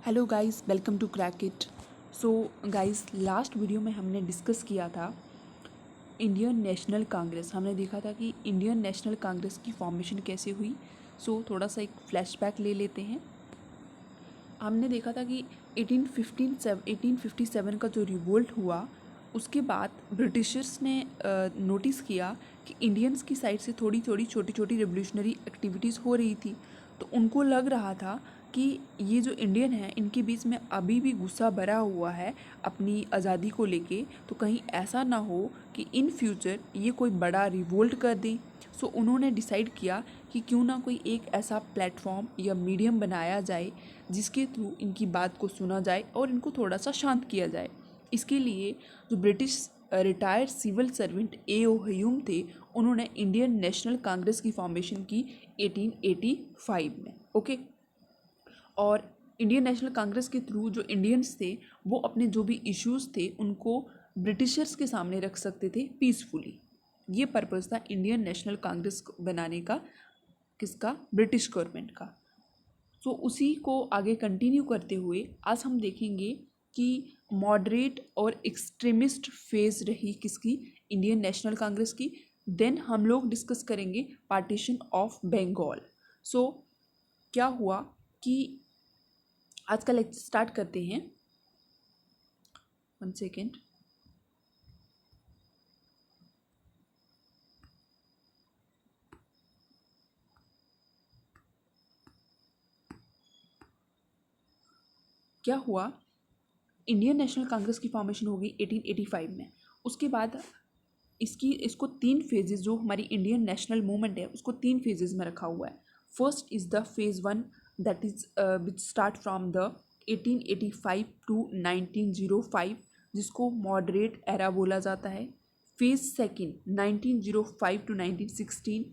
Hello guys, welcome to crack it. So guys, last video में हमने discuss किया था इंडियन नेशनल कांग्रेस। हमने देखा था कि इंडियन नेशनल कांग्रेस की फॉर्मेशन कैसे हुई। थोड़ा सा एक फ्लैशबैक ले लेते हैं। हमने देखा था कि 1857 का जो रिवोल्ट हुआ, उसके बाद ब्रिटिशर्स ने नोटिस किया कि इंडियंस की साइड से थोड़ी थोड़ी छोटी छोटी रेवोल्यूशनरी एक्टिविटीज़ हो रही थी। तो उनको लग रहा था कि ये जो इंडियन है, इनके बीच में अभी भी गुस्सा भरा हुआ है अपनी आज़ादी को लेके। तो कहीं ऐसा ना हो कि इन फ्यूचर ये कोई बड़ा रिवोल्ट कर दें। उन्होंने डिसाइड किया कि क्यों ना कोई एक ऐसा प्लेटफॉर्म या मीडियम बनाया जाए जिसके थ्रू इनकी बात को सुना जाए और इनको थोड़ा सा शांत किया जाए। इसके लिए जो British retired civil servant A.O. Hume थे, उन्होंने इंडियन नेशनल कांग्रेस की फॉर्मेशन की 1885 में। ओके। और इंडियन नेशनल कांग्रेस के थ्रू जो इंडियंस थे वो अपने जो भी इश्यूज़ थे उनको ब्रिटिशर्स के सामने रख सकते थे पीसफुली। ये पर्पज़ था इंडियन नेशनल कांग्रेस बनाने का, किसका? ब्रिटिश गवर्नमेंट का। उसी को आगे कंटिन्यू करते हुए आज हम देखेंगे कि मॉडरेट और एक्सट्रीमिस्ट फेज रही किसकी? इंडियन नेशनल कांग्रेस की। देन हम लोग डिस्कस करेंगे पार्टीशन ऑफ बंगाल। क्या हुआ कि आज का लेक्चर स्टार्ट करते हैं। 1 सेकेंड। क्या हुआ, इंडियन नेशनल कांग्रेस की फॉर्मेशन हो गई 1885 में। उसके बाद इसको 3 फेजेस, जो हमारी इंडियन नेशनल मूवमेंट है उसको 3 फेजेस में रखा हुआ है। First is the phase 1, that is which start from the 1885 to 1905, जिसको मॉडरेट एरा बोला जाता है। Phase second 1905 to 1916,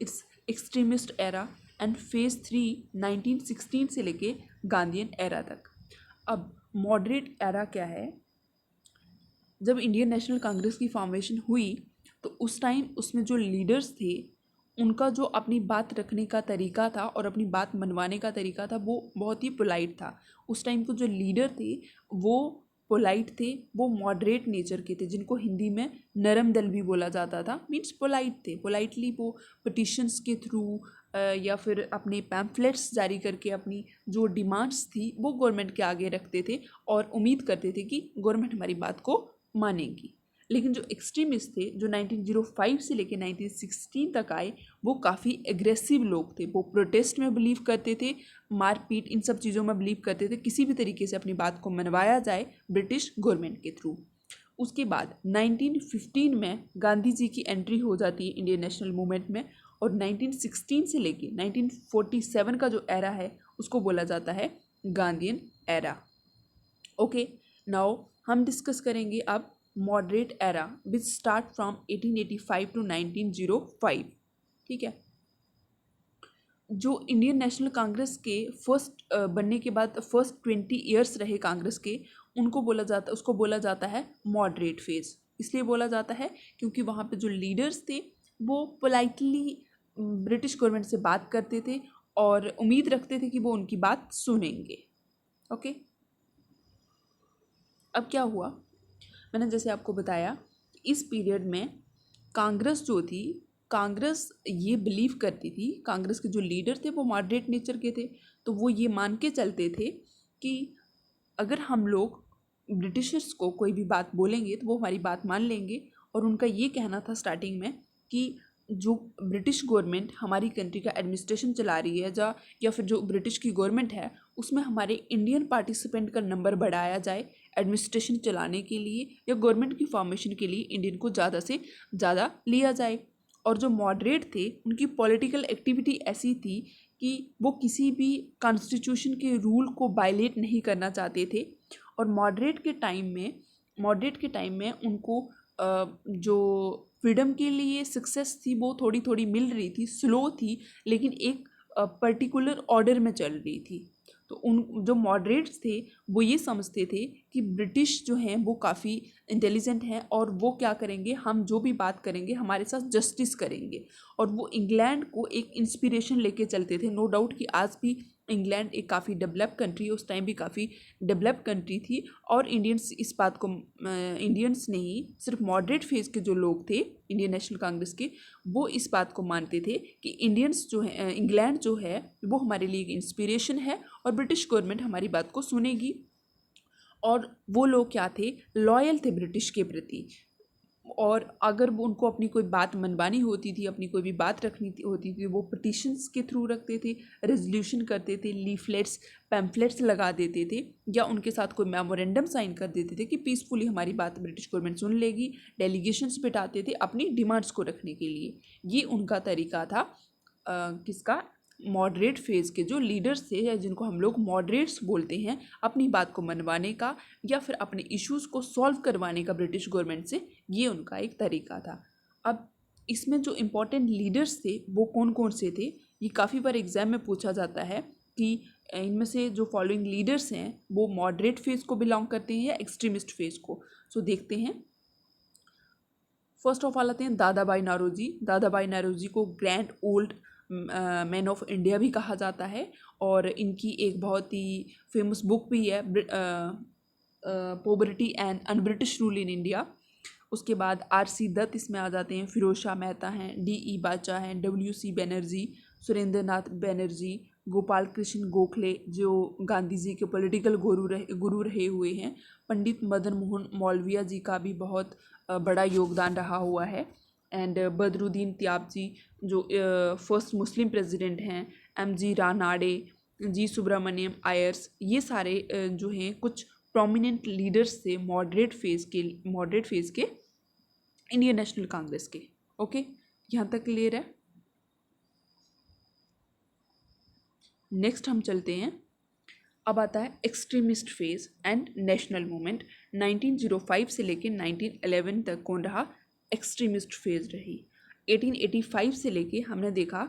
it's extremist era. And phase 3 1916 से लेके गांधीयन एरा तक। अब मॉडरेट एरा क्या है? जब इंडियन नेशनल कांग्रेस की फॉर्मेशन हुई तो उस टाइम उसमें जो लीडर्स थे उनका जो अपनी बात रखने का तरीका था और अपनी बात मनवाने का तरीका था वो बहुत ही पोलाइट था। उस टाइम को जो लीडर थे वो पोलाइट थे, वो मॉडरेट नेचर के थे, जिनको हिंदी में नरम दल भी बोला जाता था। मीन्स पोलाइट थे। पोलाइटली वो पिटिशंस के थ्रू या फिर अपने पैम्फलेट्स जारी करके अपनी जो डिमांड्स थी वो गवर्नमेंट के आगे रखते थे और उम्मीद करते थे कि गवर्नमेंट हमारी बात को मानेगी। लेकिन जो एक्सट्रीमिस्ट थे, जो 1905 से लेकर 1916 तक आए, वो काफ़ी एग्रेसिव लोग थे। वो प्रोटेस्ट में बिलीव करते थे, मारपीट, इन सब चीज़ों में बिलीव करते थे। किसी भी तरीके से अपनी बात को मनवाया जाए ब्रिटिश गवर्नमेंट के थ्रू। उसके बाद 1915 में गांधी जी की एंट्री हो जाती है इंडियन नेशनल मूवमेंट में। और 1916 से लेके 1947 का जो एरा है उसको बोला जाता है गांधीयन एरा। ओके, नाउ हम डिस्कस करेंगे अब moderate era which start from 1885 to 1905। ठीक है। जो इंडियन नेशनल कांग्रेस के फर्स्ट बनने के बाद फर्स्ट 20 ईयर्स रहे कांग्रेस के, उसको बोला जाता है मॉडरेट फेज। इसलिए बोला जाता है क्योंकि वहाँ पे जो लीडर्स थे वो पोलाइटली ब्रिटिश गवर्नमेंट से बात करते थे और उम्मीद रखते थे कि वो उनकी बात सुनेंगे। ओके। अब क्या हुआ, मैंने जैसे आपको बताया, इस पीरियड में कांग्रेस जो थी, कांग्रेस ये बिलीव करती थी, कांग्रेस के जो लीडर थे वो मॉडरेट नेचर के थे। तो वो ये मान के चलते थे कि अगर हम लोग ब्रिटिशर्स को कोई भी बात बोलेंगे तो वो हमारी बात मान लेंगे। और उनका ये कहना था स्टार्टिंग में कि जो ब्रिटिश गवर्नमेंट हमारी कंट्री का एडमिनिस्ट्रेशन चला रही है, या फिर जो ब्रिटिश की गवर्नमेंट है, उसमें हमारे इंडियन पार्टिसिपेंट का नंबर बढ़ाया जाए एडमिनिस्ट्रेशन चलाने के लिए या गवर्नमेंट की फॉर्मेशन के लिए इंडियन को ज़्यादा से ज़्यादा लिया जाए। और जो मॉडरेट थे उनकी पॉलिटिकल एक्टिविटी ऐसी थी कि वो किसी भी कॉन्स्टिट्यूशन के रूल को वायलेट नहीं करना चाहते थे। और मॉडरेट के टाइम में उनको जो फ्रीडम के लिए सक्सेस थी वो थोड़ी थोड़ी मिल रही थी, स्लो थी, लेकिन एक पर्टिकुलर ऑर्डर में चल रही थी। तो उन जो मॉडरेट्स थे वो ये समझते थे कि ब्रिटिश जो हैं वो काफ़ी इंटेलिजेंट हैं और वो क्या करेंगे, हम जो भी बात करेंगे हमारे साथ जस्टिस करेंगे। और वो इंग्लैंड को एक इंस्पिरेशन लेके चलते थे। नो डाउट कि आज भी इंग्लैंड एक काफ़ी डेवलप कंट्री है, उस टाइम भी काफ़ी डेवलप कंट्री थी। और इंडियंस इस बात को, इंडियंस नहीं सिर्फ मॉडरेट फेज़ के जो लोग थे इंडियन नेशनल कांग्रेस के, वो इस बात को मानते थे कि इंडियंस जो है, इंग्लैंड जो है वो हमारे लिए एक इंस्पिरेशन है और ब्रिटिश गवर्नमेंट हमारी बात को सुनेगी। और वो लोग क्या थे, लॉयल थे ब्रिटिश के प्रति। और अगर वो उनको अपनी कोई बात मनवानी होती थी, अपनी कोई भी बात रखनी होती थी, वो पिटिशंस के थ्रू रखते थे, रेजोल्यूशन करते थे, लीफलेट्स पैम्फलेट्स लगा देते थे, या उनके साथ कोई मेमोरेंडम साइन कर देते थे कि पीसफुली हमारी बात ब्रिटिश गवर्नमेंट सुन लेगी। डेलीगेशंस बिठाते थे अपनी डिमांड्स को रखने के लिए। ये उनका तरीका था। किसका, मॉडरेट फेज़ के जो लीडर्स थे, या जिनको हम लोग मॉडरेट्स बोलते हैं, अपनी बात को मनवाने का या फिर अपने इश्यूज़ को सॉल्व करवाने का ब्रिटिश गवर्नमेंट से, ये उनका एक तरीका था। अब इसमें जो इम्पोर्टेंट लीडर्स थे वो कौन कौन से थे, ये काफ़ी बार एग्ज़ाम में पूछा जाता है कि इनमें से जो फॉलोइंग लीडर्स हैं वो मॉडरेट फेज़ को बिलोंग करते हैं या एक्सट्रीमिस्ट फेज़ को। सो देखते हैं। फर्स्ट ऑफ ऑल आते हैं दादा भाई नौरोजी। दादा भाई नौरोजी को grand old man of India भी कहा जाता है, और इनकी एक बहुत ही फेमस बुक भी है, poverty and un-British rule in India. उसके बाद आर.सी. दत्त इसमें आ जाते हैं, फिरोज शाह मेहता हैं, D.E. बाचा हैं, W.C. बनर्जी, सुरेंद्र नाथ बनर्जी, गोपाल कृष्ण गोखले जो गांधी जी के पॉलिटिकल गुरु रहे हुए हैं, पंडित मदन मोहन मौलविया जी का भी बहुत बड़ा योगदान रहा हुआ है, एंड बदरुद्दीन त्याबजी जो फर्स्ट मुस्लिम प्रेसिडेंट हैं, M.G. Ranade, G. Subramaniam Aires, ये सारे जो हैं कुछ प्रोमिनेंट लीडर्स थे मॉडरेट फेज़ के इंडियन नेशनल कांग्रेस के। ओके, यहाँ तक क्लियर है। नेक्स्ट हम चलते हैं, अब आता है extremist phase and national movement. 1905 से लेके 1911 तक कौन रहा, एक्सट्रीमिस्ट फेज़ रही। 1885 से लेके हमने देखा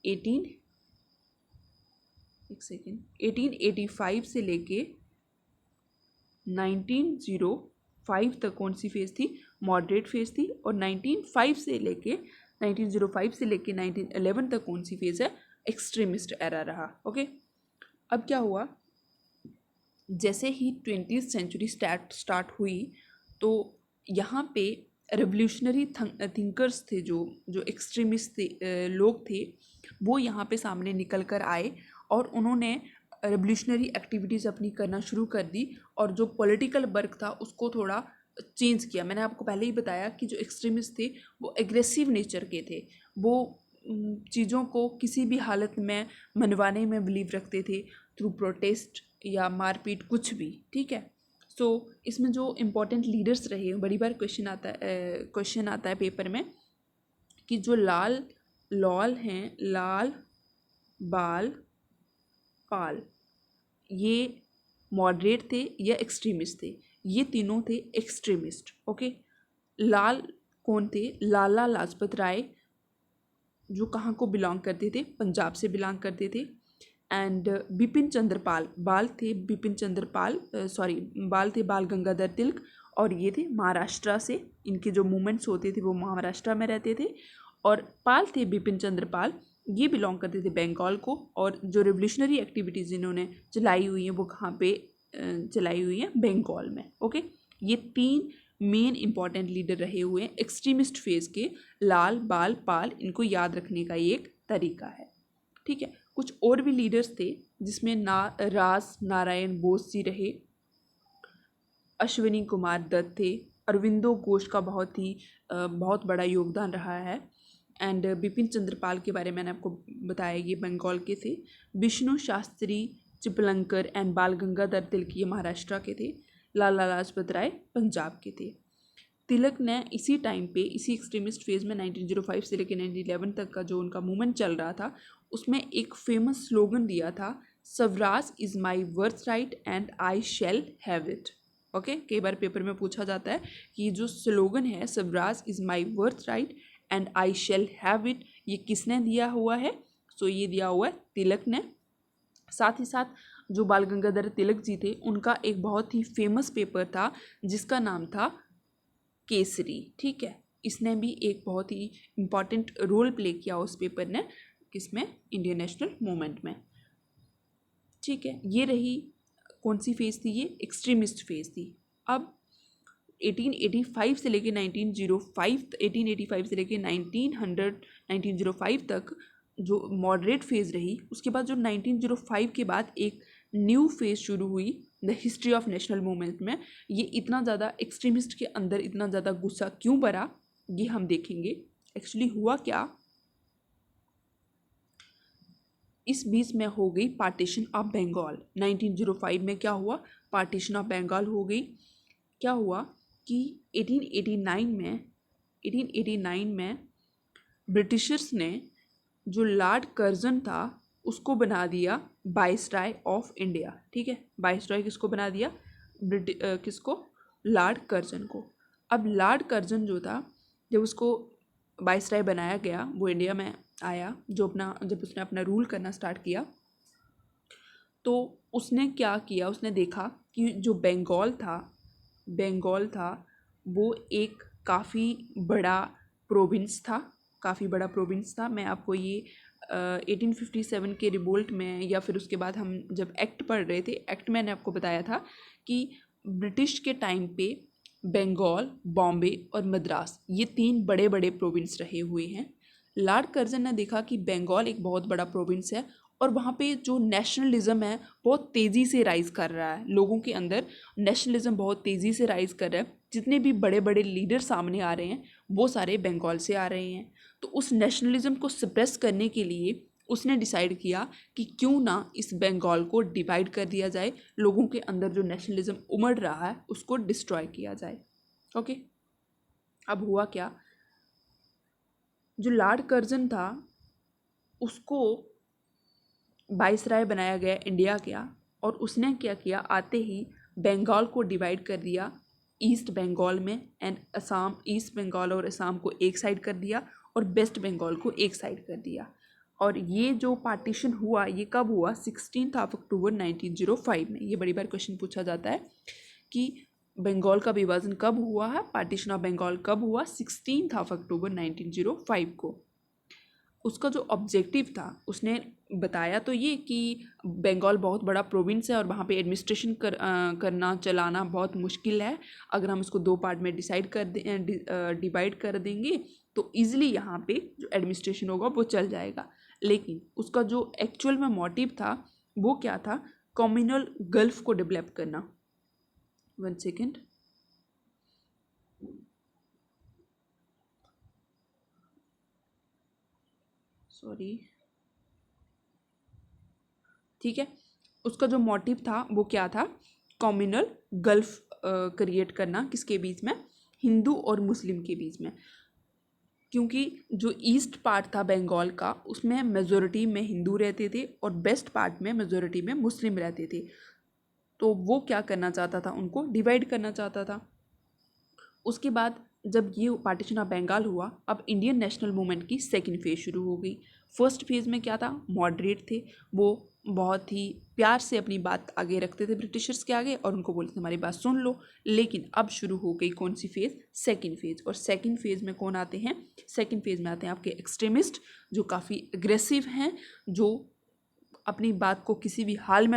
1885 से लेके 1905 तक कौन सी फेज़ थी, मॉडरेट फेज़ थी। और 1905 से लेके 1911 तक कौन सी फेज़ है, एक्सट्रीमिस्ट एरा रहा। ओके, अब क्या हुआ, जैसे ही 20th सेंचुरी स्टार्ट हुई तो यहाँ पे रेवोल्यूशनरी थिंकर्स थे, जो एक्सट्रीमिस्ट थे, लोग थे, वो यहाँ पे सामने निकल कर आए और उन्होंने रेवोल्यूशनरी एक्टिविटीज़ अपनी करना शुरू कर दी, और जो पॉलिटिकल वर्क था उसको थोड़ा चेंज किया। मैंने आपको पहले ही बताया कि जो एक्सट्रीमिस्ट थे वो एग्रेसिव नेचर के थे, वो चीज़ों को किसी भी हालत में मनवाने में बिलीव रखते थे, थ्रू प्रोटेस्ट या मारपीट कुछ भी। ठीक है, सो इसमें जो इम्पोर्टेंट लीडर्स रहे, बड़ी बार क्वेश्चन आता है पेपर में कि जो लाल हैं, लाल बाल पाल, ये मॉडरेट थे या एक्सट्रीमिस्ट थे, ये तीनों थे एक्सट्रीमिस्ट। ओके, लाल कौन थे, लाला लाजपत राय जो कहाँ को बिलोंग करते थे, पंजाब से बिलोंग करते थे। एंड बिपिन चंद्र पाल, बाल थे बाल गंगाधर तिलक, और ये थे महाराष्ट्र से, इनके जो मूवमेंट्स होते थे वो महाराष्ट्र में रहते थे। और पाल थे बिपिन चंद्र पाल, ये बिलोंग करते थे बंगाल को, और जो रिवोल्यूशनरी एक्टिविटीज़ इन्होंने चलाई हुई हैं वो कहाँ पे चलाई हुई हैं, बंगाल में। ओके, ये तीन मेन इंपॉर्टेंट लीडर रहे हुए हैं एक्सट्रीमिस्ट फेज़ के, लाल बाल पाल, इनको याद रखने का ये एक तरीका है। ठीक है, कुछ और भी लीडर्स थे जिसमें राज नारायण बोस जी रहे, अश्विनी कुमार दत्त थे, अरविंदो घोष का बहुत बड़ा योगदान रहा है। एंड बिपिन चंद्र पाल के बारे में मैंने आपको बताया, ये बंगाल के थे। विष्णु शास्त्री चिपलंकर एंड बाल गंगाधर तिलक ये महाराष्ट्र के थे। लाला लाजपत राय पंजाब के थे। तिलक ने इसी टाइम पे, इसी एक्सट्रीमिस्ट फेज़ में 1905 से लेकर 1911 तक का जो उनका मूवमेंट चल रहा था, उसमें एक फेमस स्लोगन दिया था, Swaraj is my worth right and I shall have it. Okay, कई बार पेपर में पूछा जाता है कि जो स्लोगन है Swaraj is my worth right and I shall have it, ये किसने दिया हुआ है? सो ये दिया हुआ है तिलक ने। साथ ही साथ जो बाल गंगाधर तिलक जी थे उनका एक बहुत ही फेमस पेपर था जिसका नाम था केसरी। ठीक है, इसने भी एक बहुत ही इम्पॉर्टेंट रोल प्ले किया उस पेपर ने, किसमें, इंडियन नेशनल मूवमेंट में। ठीक है, ये रही कौन सी फेज़ थी, ये एक्सट्रीमिस्ट फेज़ थी। अब 1885 से लेके 1905 1885 से लेके 1905 तक जो मॉडरेट फेज़ रही, उसके बाद जो 1905 के बाद एक न्यू फेज़ शुरू हुई the history of national movement में। ये इतना ज़्यादा एक्सट्रीमिस्ट के अंदर इतना ज़्यादा गुस्सा क्यों भरा, ये हम देखेंगे। एक्चुअली हुआ क्या, इस बीच में हो गई पार्टीशन ऑफ बंगाल। 1905 में क्या हुआ, पार्टीशन ऑफ बंगाल हो गई। क्या हुआ कि 1889 में ब्रिटिशर्स ने जो लॉर्ड कर्जन था उसको बना दिया वाइसराय ऑफ इंडिया। ठीक है, वाइसराय किसको बना दिया, किसको, लॉर्ड कर्जन को। अब लॉर्ड कर्जन जो था, जब उसको वाइसराय बनाया गया, वो इंडिया में आया, जब उसने अपना रूल करना स्टार्ट किया, तो उसने क्या किया, उसने देखा कि जो बंगाल था वो एक काफ़ी बड़ा प्रोविंस था। मैं आपको ये 1857 के रिवोल्ट में या फिर उसके बाद हम जब एक्ट पढ़ रहे थे, एक्ट मैंने आपको बताया था कि ब्रिटिश के टाइम पे बंगाल, बॉम्बे और मद्रास, ये 3 बड़े बड़े प्रोविंस रहे हुए हैं। लॉर्ड कर्जन ने देखा कि बंगाल एक बहुत बड़ा प्रोविंस है और वहाँ पे जो नेशनलिज्म है बहुत तेज़ी से राइज़ कर रहा है, लोगों के अंदर नेशनलिज्म बहुत तेज़ी से राइज़ कर रहा है। जितने भी बड़े बड़े लीडर सामने आ रहे हैं वो सारे बंगाल से आ रहे हैं। तो उस नेशनलिज्म को सप्रेस करने के लिए उसने डिसाइड किया कि क्यों ना इस बंगाल को डिवाइड कर दिया जाए, लोगों के अंदर जो नेशनलिज्म उमड़ रहा है उसको डिस्ट्रॉय किया जाए। ओके, अब हुआ क्या, जो लॉर्ड कर्जन था उसको वाइसराय बनाया गया इंडिया का, और उसने क्या किया, आते ही बंगाल को डिवाइड कर दिया ईस्ट बंगाल में एंड असम, ईस्ट बंगाल और असम को एक साइड कर दिया और वेस्ट बंगाल को एक साइड कर दिया। और ये जो पार्टीशन हुआ ये कब हुआ, 16 अक्टूबर 1905 में। ये बड़ी बार क्वेश्चन पूछा जाता है कि बंगाल का विभाजन कब हुआ है, पार्टीशन ऑफ बंगाल कब हुआ, 16 अक्टूबर 1905 को। उसका जो ऑब्जेक्टिव था उसने बताया तो ये कि बंगाल बहुत बड़ा प्रोविंस है और वहाँ पे एडमिनिस्ट्रेशन करना चलाना बहुत मुश्किल है। अगर हम उसको 2 पार्ट में डिवाइड कर देंगे तो ईज़िली यहाँ पे जो एडमिनिस्ट्रेशन होगा वो चल जाएगा। लेकिन उसका जो एक्चुअल में मोटिव था वो क्या था, कम्युनल गल्फ को डेवलप करना। 1 सेकेंड, सॉरी, ठीक है। उसका जो मोटिव था वो क्या था, कम्युनल गल्फ क्रिएट करना, किसके बीच में, हिंदू और मुस्लिम के बीच में। क्योंकि जो ईस्ट पार्ट था बंगाल का उसमें मेजॉरिटी में हिंदू रहते थे और वेस्ट पार्ट में मेजॉरिटी में मुस्लिम रहते थे। तो वो क्या करना चाहता था, उनको डिवाइड करना चाहता था। उसके बाद जब ये पार्टीशन ऑफ बंगाल हुआ, अब इंडियन नेशनल मूवमेंट की सेकंड फेज़ शुरू हो गई। फर्स्ट फेज़ में क्या था, मॉडरेट थे, वो बहुत ही प्यार से अपनी बात आगे रखते थे ब्रिटिशर्स के आगे और उनको बोलते थे हमारी बात सुन लो। लेकिन अब शुरू हो गई कौन सी फेज़, सेकंड फेज़। और सेकंड फेज़ में कौन आते हैं, सेकंड फेज़ में आते हैं आपके एक्सट्रीमिस्ट, जो काफ़ी अग्रेसिव हैं, जो अपनी बात को किसी भी हाल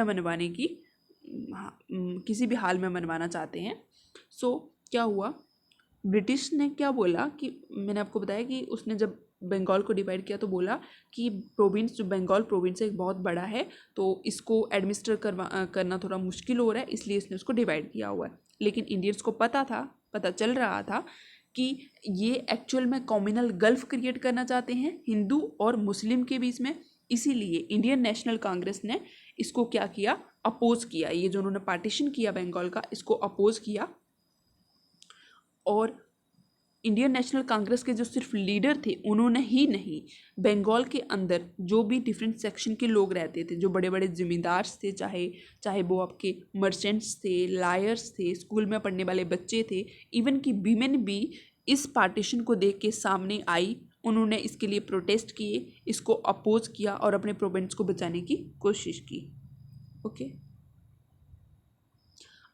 में मनवाना चाहते हैं। सो क्या हुआ, ब्रिटिश ने क्या बोला कि मैंने आपको बताया कि उसने जब बंगाल को डिवाइड किया तो बोला कि प्रोविंस, जो बंगाल प्रोविंस है बहुत बड़ा है तो इसको एडमिनिस्टर करना थोड़ा मुश्किल हो रहा है, इसलिए इसने उसको डिवाइड किया हुआ है। लेकिन इंडियंस को पता चल रहा था कि ये एक्चुअल में कम्युनल गल्फ क्रिएट करना चाहते हैं हिंदू और मुस्लिम के बीच में। इसीलिए इंडियन नेशनल कांग्रेस ने इसको क्या किया, अपोज किया। ये जो उन्होंने पार्टीशन किया बंगाल का, इसको अपोज किया। और इंडियन नेशनल कांग्रेस के जो सिर्फ लीडर थे उन्होंने ही नहीं, बंगाल के अंदर जो भी डिफरेंट सेक्शन के लोग रहते थे, जो बड़े बड़े जिम्मेदार थे, चाहे वो आपके मर्चेंट्स थे, लायर्स थे, स्कूल में पढ़ने वाले बच्चे थे, इवन कि वीमेन भी इस पार्टीशन को देख के सामने आई। उन्होंने इसके लिए प्रोटेस्ट किए, इसको अपोज किया और अपने प्रोविंस को बचाने की कोशिश की। ओके।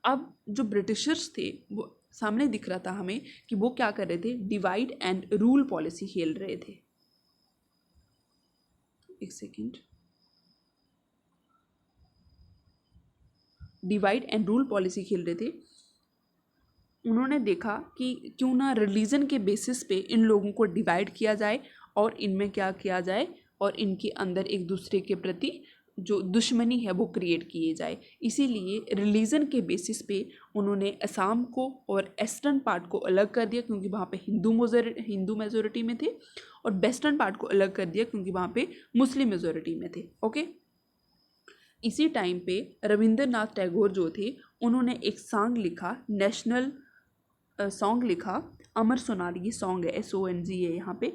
अब जो ब्रिटिशर्स थे वो सामने दिख रहा था हमें कि वो क्या कर रहे थे, डिवाइड एंड रूल पॉलिसी खेल रहे थे। एक second, divide and rule policy खेल रहे थे। उन्होंने देखा कि क्यों ना रिलीजन के बेसिस पे इन लोगों को डिवाइड किया जाए और इनमें क्या किया जाए, और इनके अंदर एक दूसरे के प्रति जो दुश्मनी है वो क्रिएट किए जाए। इसीलिए रिलीजन के बेसिस पे उन्होंने असम को और ईस्टर्न पार्ट को अलग कर दिया क्योंकि वहाँ पे हिंदू मेजोरिटी में थे, और वेस्टर्न पार्ट को अलग कर दिया क्योंकि वहाँ पे मुस्लिम मेजोरिटी में थे। ओके। इसी टाइम पे रविंद्रनाथ टैगोर जो थे उन्होंने एक सॉन्ग लिखा, नेशनल सॉन्ग लिखा, अमर सोनार, ये सॉन्ग है, SONG है यहाँ पे,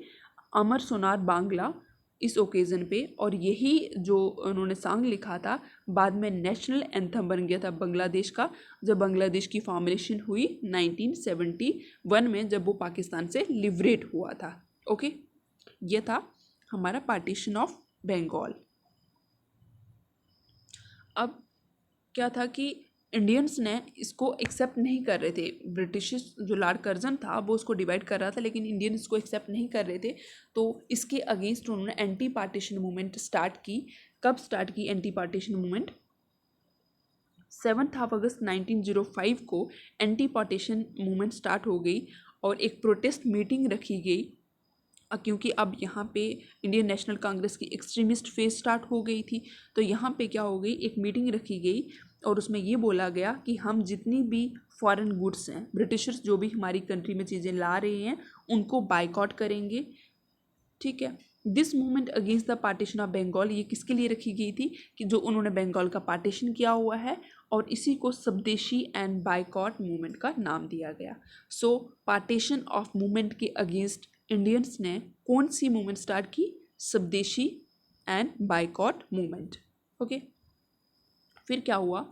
अमर सोनार बांग्ला, इस ओकेज़न पे। और यही जो उन्होंने सॉन्ग लिखा था बाद में नेशनल एंथम बन गया था बांग्लादेश का, जब बांग्लादेश की फॉर्मेशन हुई 1971 में, जब वो पाकिस्तान से लिबरेट हुआ था। ओके, ये था हमारा पार्टीशन ऑफ बंगाल। अब क्या था कि इंडियंस ने इसको एक्सेप्ट नहीं कर रहे थे। ब्रिटिश जो लॉर्ड कर्जन था वो उसको डिवाइड कर रहा था, लेकिन इंडियन इसको एक्सेप्ट नहीं कर रहे थे। तो इसके अगेंस्ट उन्होंने एंटी पार्टीशन मूवमेंट स्टार्ट की। कब स्टार्ट की एंटी पार्टीशन मूवमेंट? 7 अगस्त 1905 को एंटी पार्टीशन मूवमेंट स्टार्ट हो गई और एक प्रोटेस्ट मीटिंग रखी गई, क्योंकि अब यहाँ पे इंडियन नेशनल कांग्रेस की एक्सट्रीमिस्ट फेज स्टार्ट हो गई थी। तो यहाँ पे क्या हो गई, एक मीटिंग रखी गई और उसमें ये बोला गया कि हम जितनी भी फॉरेन गुड्स हैं, ब्रिटिशर्स जो भी हमारी कंट्री में चीज़ें ला रहे हैं उनको बाइकआउट करेंगे। ठीक है। This movement against the partition of Bengal, ये किसके लिए रखी गई थी कि जो उन्होंने बंगाल का पार्टीशन किया हुआ है, और इसी को स्वदेशी एंड बाइकआउट मूवमेंट का नाम दिया गया। सो पार्टीशन ऑफ मूवमेंट के अगेंस्ट इंडियंस ने कौन सी मूवमेंट स्टार्ट की? स्वदेशी एंड बाइकआउट मूवमेंट। ओके। फिर क्या हुआ,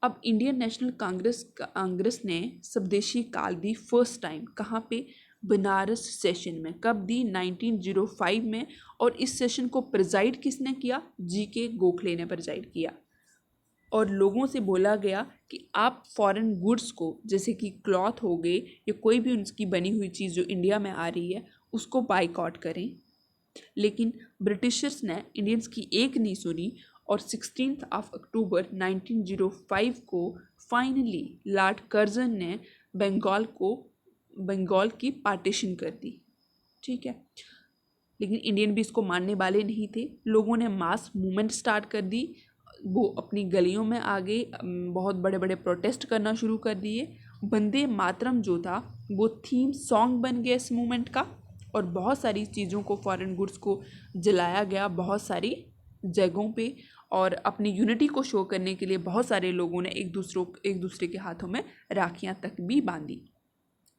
अब इंडियन नेशनल कांग्रेस ने स्वदेशी काल दी फर्स्ट टाइम, कहाँ पे? बनारस सेशन में। कब दी? 1905 में। और इस सेशन को प्रिजाइड किसने किया? GK गोखले ने प्रिजाइड किया। और लोगों से बोला गया कि आप फॉरेन गुड्स को, जैसे कि क्लॉथ हो गए या कोई भी उनकी बनी हुई चीज़ जो इंडिया में आ रही है, उसको बाइकआउट करें। लेकिन ब्रिटिशर्स ने इंडियंस की एक नहीं सुनी और 16 अक्टूबर 1905 को फाइनली लॉर्ड कर्जन ने बंगाल की पार्टीशन कर दी। ठीक है। लेकिन इंडियन भी इसको मानने वाले नहीं थे। लोगों ने मास मूवमेंट स्टार्ट कर दी, वो अपनी गलियों में आ गए, बहुत बड़े बड़े प्रोटेस्ट करना शुरू कर दिए। वंदे मातरम जो था वो थीम सॉन्ग बन गया इस मूवमेंट का, और बहुत सारी चीज़ों को, फॉरेन गुड्स को जलाया गया बहुत सारी जगहों पे, और अपनी यूनिटी को शो करने के लिए बहुत सारे लोगों ने एक दूसरे के हाथों में राखियां तक भी बांधी।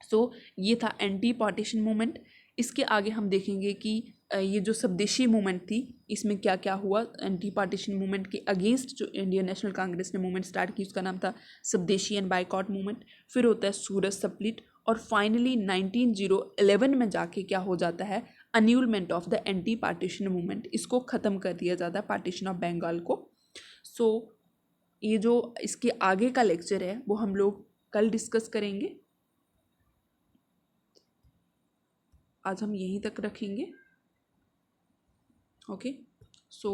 सो ये था एंटी पार्टीशन मूवमेंट। इसके आगे हम देखेंगे कि ये जो स्वदेशी मूवमेंट थी इसमें क्या क्या हुआ। एंटी पार्टीशन मूवमेंट के अगेंस्ट जो इंडियन नेशनल कांग्रेस ने मूवमेंट स्टार्ट की उसका नाम था स्वदेशी एंड बाइकआउट मूवमेंट। फिर होता है सूरत स्प्लिट, और फाइनली 1911 में जाके क्या हो जाता है, annulment of the anti partition movement, इसको ख़त्म कर दिया जाता है, पार्टीशन ऑफ बंगाल को। सो ये जो इसके आगे का लेक्चर है वो हम लोग कल डिस्कस करेंगे। आज हम यहीं तक रखेंगे। ओके, सो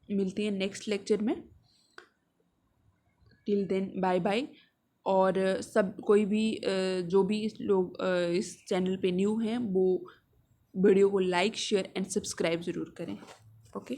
मिलते हैं नेक्स्ट लेक्चर में। Till then bye bye. और सब कोई भी जो भी लोग इस चैनल पे न्यू हैं वो वीडियो को लाइक, शेयर एंड सब्सक्राइब ज़रूर करें। ओके।